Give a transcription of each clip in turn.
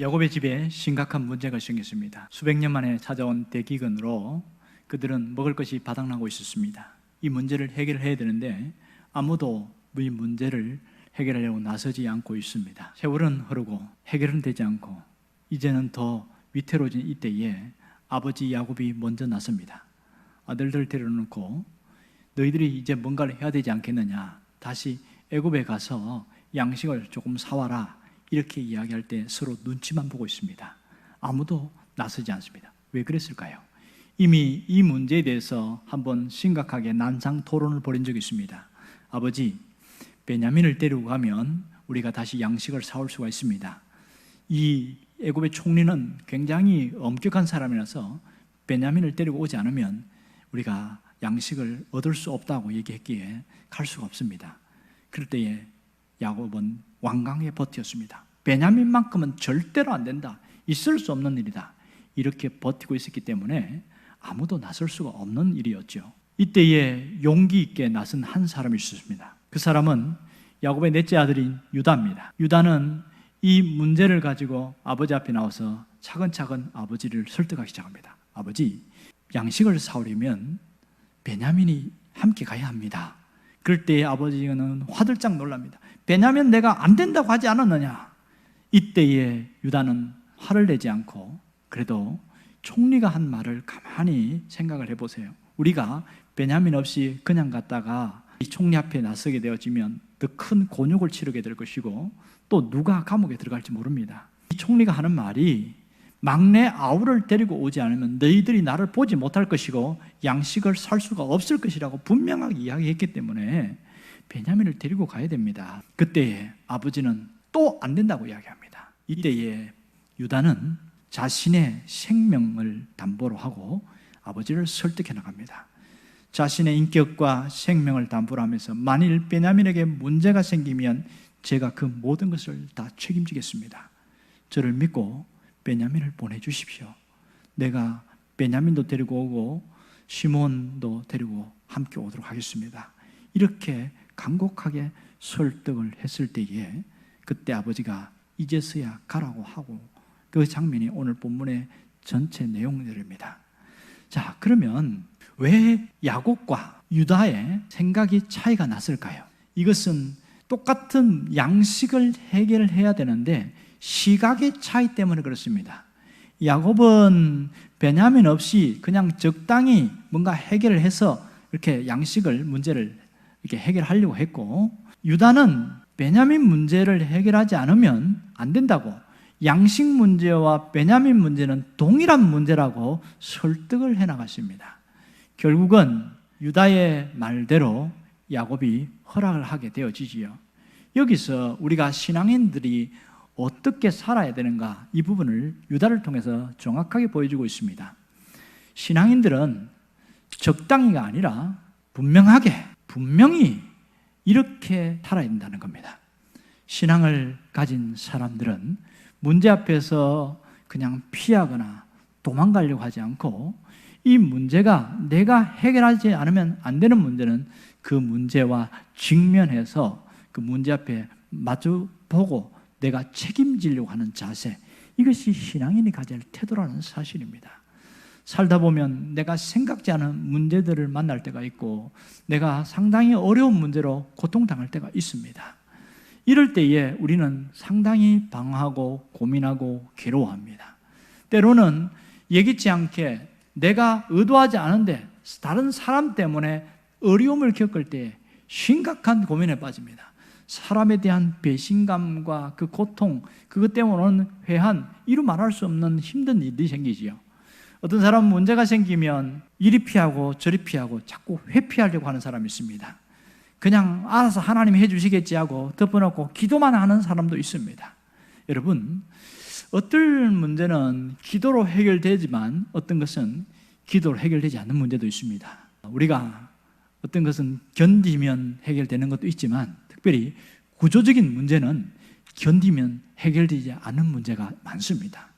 야곱의 집에 심각한 문제가 생겼습니다. 수백 년 만에 찾아온 대기근으로 그들은 먹을 것이 바닥나고 있었습니다. 이 문제를 해결해야 되는데 아무도 이 문제를 해결하려고 나서지 않고 있습니다. 세월은 흐르고 해결은 되지 않고 이제는 더 위태로워진 이때에 아버지 야곱이 먼저 나섭니다. 아들들 데려놓고 너희들이 이제 뭔가를 해야 되지 않겠느냐, 다시 애굽에 가서 양식을 조금 사와라, 이렇게 이야기할 때 서로 눈치만 보고 있습니다. 아무도 나서지 않습니다. 왜 그랬을까요? 이미 이 문제에 대해서 한번 심각하게 난상 토론을 벌인 적이 있습니다. 아버지, 베냐민을 데리고 가면 우리가 다시 양식을 사올 수가 있습니다. 이 애굽의 총리는 굉장히 엄격한 사람이라서 베냐민을 데리고 오지 않으면 우리가 양식을 얻을 수 없다고 얘기했기에 갈 수가 없습니다. 그럴 때에 야곱은 완강하게 버텼습니다. 베냐민만큼은 절대로 안 된다, 있을 수 없는 일이다, 이렇게 버티고 있었기 때문에 아무도 나설 수가 없는 일이었죠. 이때에 용기 있게 나선 한 사람이 있었습니다. 그 사람은 야곱의 넷째 아들인 유다입니다. 유다는 이 문제를 가지고 아버지 앞에 나와서 차근차근 아버지를 설득하기 시작합니다. 아버지, 양식을 사오려면 베냐민이 함께 가야 합니다. 그럴 때에 아버지는 화들짝 놀랍니다. 베냐민 내가 안 된다고 하지 않았느냐? 이때에 유다는 화를 내지 않고 그래도 총리가 한 말을 가만히 생각을 해보세요. 우리가 베냐민 없이 그냥 갔다가 이 총리 앞에 나서게 되어지면 더 큰 곤욕을 치르게 될 것이고 또 누가 감옥에 들어갈지 모릅니다. 이 총리가 하는 말이 막내 아우를 데리고 오지 않으면 너희들이 나를 보지 못할 것이고 양식을 살 수가 없을 것이라고 분명하게 이야기했기 때문에 베냐민을 데리고 가야 됩니다. 그때에 아버지는 또 안 된다고 이야기합니다. 이때에 유다는 자신의 생명을 담보로 하고 아버지를 설득해 나갑니다. 자신의 인격과 생명을 담보로 하면서 만일 베냐민에게 문제가 생기면 제가 그 모든 것을 다 책임지겠습니다. 저를 믿고 베냐민을 보내주십시오. 내가 베냐민도 데리고 오고 시몬도 데리고 함께 오도록 하겠습니다. 이렇게 간곡하게 설득을 했을 때에 그때 아버지가 이제서야 가라고 하고, 그 장면이 오늘 본문의 전체 내용들입니다. 자, 그러면 왜 야곱과 유다의 생각이 차이가 났을까요? 이것은 똑같은 양식을 해결해야 되는데 시각의 차이 때문에 그렇습니다. 야곱은 베냐민 없이 그냥 적당히 뭔가 해결을 해서 이렇게 양식을 문제를 이렇게 해결하려고 했고, 유다는 베냐민 문제를 해결하지 않으면 안 된다고, 양식 문제와 베냐민 문제는 동일한 문제라고 설득을 해나갔습니다. 결국은 유다의 말대로 야곱이 허락을 하게 되어지지요. 여기서 우리가 신앙인들이 어떻게 살아야 되는가, 이 부분을 유다를 통해서 정확하게 보여주고 있습니다. 신앙인들은 적당히가 아니라 분명히 이렇게 살아야 된다는 겁니다. 신앙을 가진 사람들은 문제 앞에서 그냥 피하거나 도망가려고 하지 않고, 이 문제가 내가 해결하지 않으면 안 되는 문제는 그 문제와 직면해서 그 문제 앞에 마주보고 내가 책임지려고 하는 자세, 이것이 신앙인이 가져야 할 태도라는 사실입니다. 살다 보면 내가 생각지 않은 문제들을 만날 때가 있고 내가 상당히 어려운 문제로 고통당할 때가 있습니다. 이럴 때에 우리는 상당히 방황하고 고민하고 괴로워합니다. 때로는 예기치 않게 내가 의도하지 않은데 다른 사람 때문에 어려움을 겪을 때 심각한 고민에 빠집니다. 사람에 대한 배신감과 그 고통, 그것 때문에 오는 회한, 이루 말할 수 없는 힘든 일이 생기지요. 어떤 사람은 문제가 생기면 이리 피하고 저리 피하고 자꾸 회피하려고 하는 사람이 있습니다. 그냥 알아서 하나님이 해주시겠지 하고 덮어놓고 기도만 하는 사람도 있습니다. 여러분, 어떤 문제는 기도로 해결되지만 어떤 것은 기도로 해결되지 않는 문제도 있습니다. 우리가 어떤 것은 견디면 해결되는 것도 있지만 특별히 구조적인 문제는 견디면 해결되지 않는 문제가 많습니다.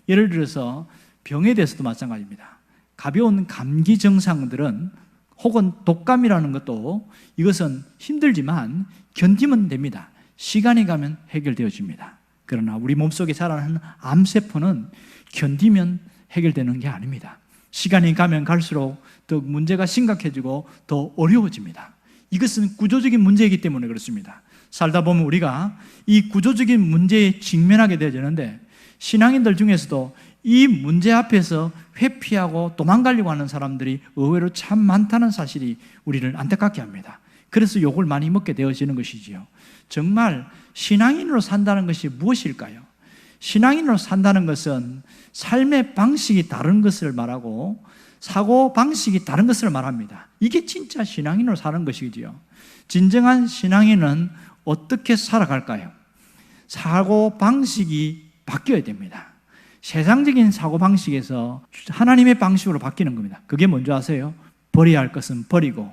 예를 들어서 병에 대해서도 마찬가지입니다. 가벼운 감기 증상들은 혹은 독감이라는 것도 이것은 힘들지만 견디면 됩니다. 시간이 가면 해결되어집니다. 그러나 우리 몸속에 자라는 암세포는 견디면 해결되는 게 아닙니다. 시간이 가면 갈수록 더 문제가 심각해지고 더 어려워집니다. 이것은 구조적인 문제이기 때문에 그렇습니다. 살다 보면 우리가 이 구조적인 문제에 직면하게 되어지는데, 신앙인들 중에서도 이 문제 앞에서 회피하고 도망가려고 하는 사람들이 의외로 참 많다는 사실이 우리를 안타깝게 합니다. 그래서 욕을 많이 먹게 되어지는 것이지요. 정말 신앙인으로 산다는 것이 무엇일까요? 신앙인으로 산다는 것은 삶의 방식이 다른 것을 말하고 사고 방식이 다른 것을 말합니다. 이게 진짜 신앙인으로 사는 것이지요. 진정한 신앙인은 어떻게 살아갈까요? 사고 방식이 바뀌어야 됩니다. 세상적인 사고 방식에서 하나님의 방식으로 바뀌는 겁니다. 그게 뭔지 아세요? 버려야 할 것은 버리고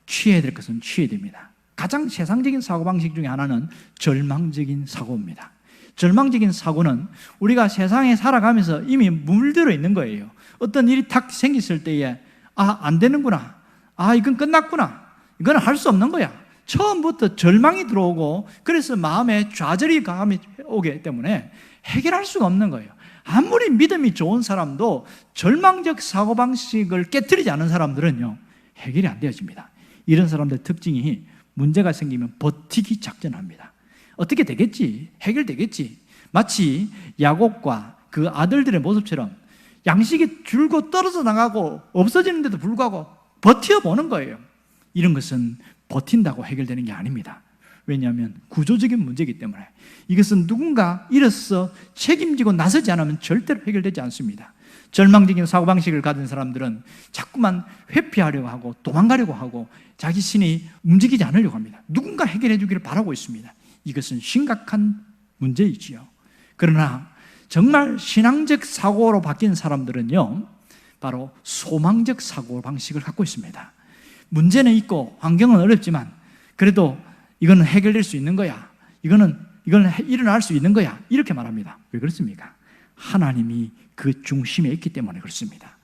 취해야 될 것은 취해야 됩니다. 가장 세상적인 사고 방식 중에 하나는 절망적인 사고입니다. 절망적인 사고는 우리가 세상에 살아가면서 이미 물들어 있는 거예요. 어떤 일이 탁 생겼을 때에 안 되는구나, 이건 끝났구나, 이건 할 수 없는 거야. 처음부터 절망이 들어오고, 그래서 마음에 좌절이 감이 오기 때문에 해결할 수가 없는 거예요. 아무리 믿음이 좋은 사람도 절망적 사고방식을 깨트리지 않은 사람들은요, 해결이 안 되어집니다. 이런 사람들의 특징이 문제가 생기면 버티기 작전합니다. 어떻게 되겠지? 해결되겠지? 마치 야곱과 그 아들들의 모습처럼 양식이 줄고 떨어져 나가고 없어지는데도 불구하고 버텨보는 거예요. 이런 것은 버틴다고 해결되는 게 아닙니다. 왜냐하면 구조적인 문제이기 때문에 이것은 누군가 이로써 책임지고 나서지 않으면 절대로 해결되지 않습니다. 절망적인 사고방식을 가진 사람들은 자꾸만 회피하려고 하고 도망가려고 하고 자기 신이 움직이지 않으려고 합니다. 누군가 해결해 주기를 바라고 있습니다. 이것은 심각한 문제이지요. 그러나 정말 신앙적 사고로 바뀐 사람들은요, 바로 소망적 사고방식을 갖고 있습니다. 문제는 있고 환경은 어렵지만 그래도 이거는 해결될 수 있는 거야, 이거는 일어날 수 있는 거야, 이렇게 말합니다. 왜 그렇습니까? 하나님이 그 중심에 있기 때문에 그렇습니다.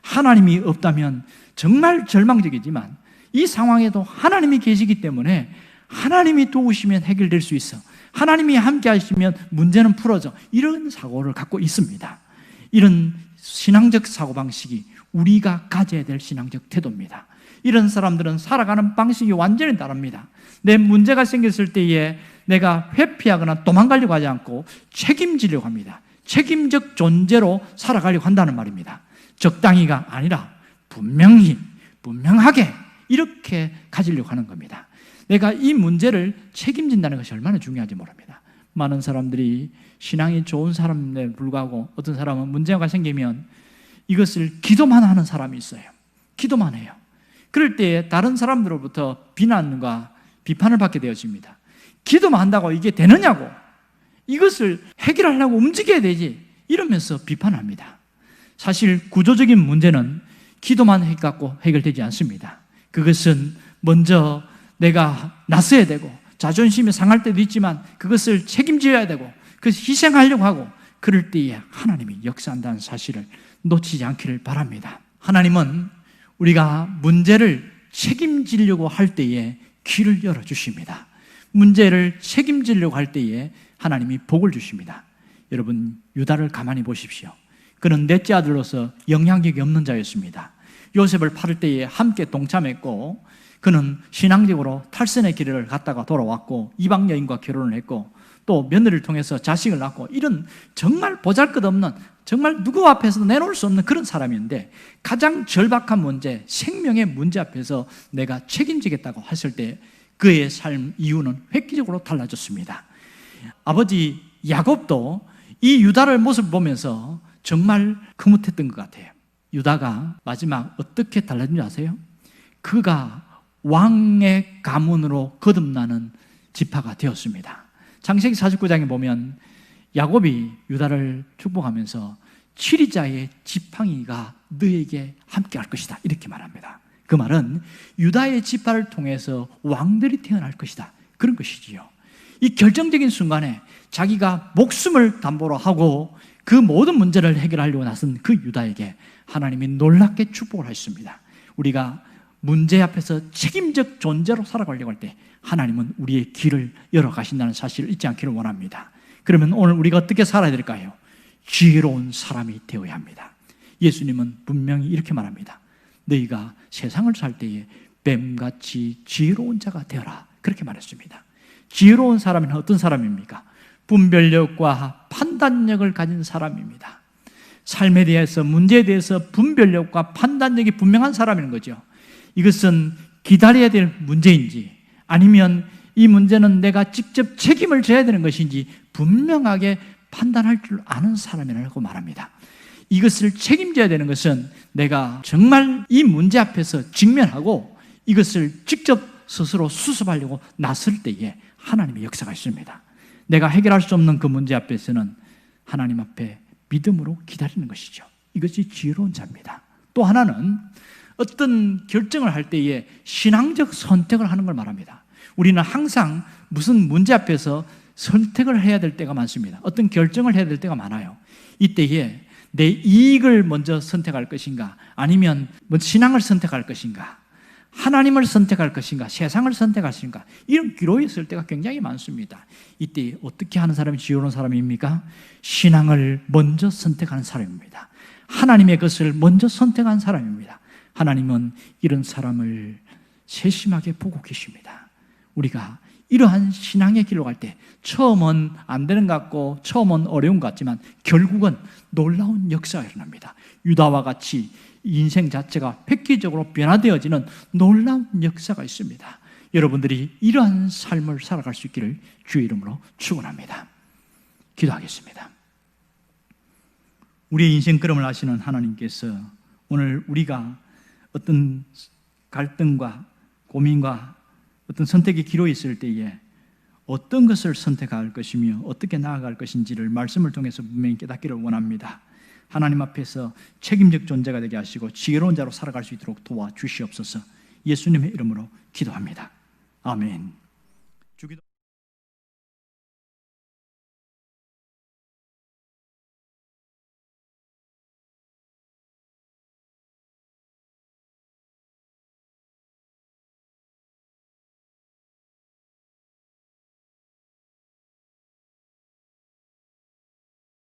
하나님이 없다면 정말 절망적이지만 이 상황에도 하나님이 계시기 때문에 하나님이 도우시면 해결될 수 있어, 하나님이 함께 하시면 문제는 풀어져, 이런 사고를 갖고 있습니다. 이런 신앙적 사고방식이 우리가 가져야 될 신앙적 태도입니다. 이런 사람들은 살아가는 방식이 완전히 다릅니다. 내 문제가 생겼을 때에 내가 회피하거나 도망가려고 하지 않고 책임지려고 합니다. 책임적 존재로 살아가려고 한다는 말입니다. 적당히가 아니라 분명하게 이렇게 가지려고 하는 겁니다. 내가 이 문제를 책임진다는 것이 얼마나 중요한지 모릅니다. 많은 사람들이 신앙이 좋은 사람에 불구하고 어떤 사람은 문제가 생기면 이것을 기도만 하는 사람이 있어요. 기도만 해요. 그럴 때 다른 사람들로부터 비난과 비판을 받게 되어집니다. 기도만 한다고 이게 되느냐고, 이것을 해결하려고 움직여야 되지, 이러면서 비판합니다. 사실 구조적인 문제는 기도만 해갖고 해결되지 않습니다. 그것은 먼저 내가 나서야 되고 자존심이 상할 때도 있지만 그것을 책임져야 되고 그래서 희생하려고 하고, 그럴 때에 하나님이 역사한다는 사실을 놓치지 않기를 바랍니다. 하나님은 우리가 문제를 책임지려고 할 때에 귀를 열어주십니다. 문제를 책임지려고 할 때에 하나님이 복을 주십니다. 여러분, 유다를 가만히 보십시오. 그는 넷째 아들로서 영향력이 없는 자였습니다. 요셉을 팔을 때에 함께 동참했고, 그는 신앙적으로 탈선의 길을 갔다가 돌아왔고 이방 여인과 결혼을 했고 또 며느리를 통해서 자식을 낳고, 이런 정말 보잘것없는, 정말 누구 앞에서도 내놓을 수 없는 그런 사람인데, 가장 절박한 문제, 생명의 문제 앞에서 내가 책임지겠다고 했을 때 그의 삶 이유는 획기적으로 달라졌습니다. 아버지 야곱도 이 유다를 모습 보면서 정말 흐뭇했던 것 같아요. 유다가 마지막 어떻게 달라진지 아세요? 그가 왕의 가문으로 거듭나는 지파가 되었습니다. 창세기 49장에 보면 야곱이 유다를 축복하면서 7위자의 지팡이가 너에게 함께 할 것이다, 이렇게 말합니다. 그 말은 유다의 지파를 통해서 왕들이 태어날 것이다, 그런 것이지요. 이 결정적인 순간에 자기가 목숨을 담보로 하고 그 모든 문제를 해결하려고 나선 그 유다에게 하나님이 놀랍게 축복을 하셨습니다. 우리가 문제 앞에서 책임적 존재로 살아가려고 할 때 하나님은 우리의 길을 열어가신다는 사실을 잊지 않기를 원합니다. 그러면 오늘 우리가 어떻게 살아야 될까요? 지혜로운 사람이 되어야 합니다. 예수님은 분명히 이렇게 말합니다. 너희가 세상을 살 때에 뱀같이 지혜로운 자가 되어라, 그렇게 말했습니다. 지혜로운 사람은 어떤 사람입니까? 분별력과 판단력을 가진 사람입니다. 삶에 대해서, 문제에 대해서 분별력과 판단력이 분명한 사람인 거죠. 이것은 기다려야 될 문제인지 아니면 이 문제는 내가 직접 책임을 져야 되는 것인지 분명하게 판단할 줄 아는 사람이라고 말합니다. 이것을 책임져야 되는 것은 내가 정말 이 문제 앞에서 직면하고 이것을 직접 스스로 수습하려고 나설 때에 하나님의 역사가 있습니다. 내가 해결할 수 없는 그 문제 앞에서는 하나님 앞에 믿음으로 기다리는 것이죠. 이것이 지혜로운 자입니다. 또 하나는 어떤 결정을 할 때에 신앙적 선택을 하는 걸 말합니다. 우리는 항상 무슨 문제 앞에서 선택을 해야 될 때가 많습니다. 어떤 결정을 해야 될 때가 많아요. 이때에 내 이익을 먼저 선택할 것인가, 아니면 신앙을 선택할 것인가, 하나님을 선택할 것인가, 세상을 선택할 것인가, 이런 기로에 있을 때가 굉장히 많습니다. 이때 어떻게 하는 사람이 지혜로운 사람입니까? 신앙을 먼저 선택하는 사람입니다. 하나님의 것을 먼저 선택한 사람입니다. 하나님은 이런 사람을 세심하게 보고 계십니다. 우리가 이러한 신앙의 길로 갈 때 처음은 안 되는 것 같고 처음은 어려운 것 같지만 결국은 놀라운 역사가 일어납니다. 유다와 같이 인생 자체가 획기적으로 변화되어지는 놀라운 역사가 있습니다. 여러분들이 이러한 삶을 살아갈 수 있기를 주의 이름으로 축원합니다. 기도하겠습니다. 우리의 인생 걸음을 아시는 하나님께서 오늘 우리가 어떤 갈등과 고민과 어떤 선택의 기로에 있을 때에 어떤 것을 선택할 것이며 어떻게 나아갈 것인지를 말씀을 통해서 분명히 깨닫기를 원합니다. 하나님 앞에서 책임적 존재가 되게 하시고 지혜로운 자로 살아갈 수 있도록 도와주시옵소서. 예수님의 이름으로 기도합니다. 아멘.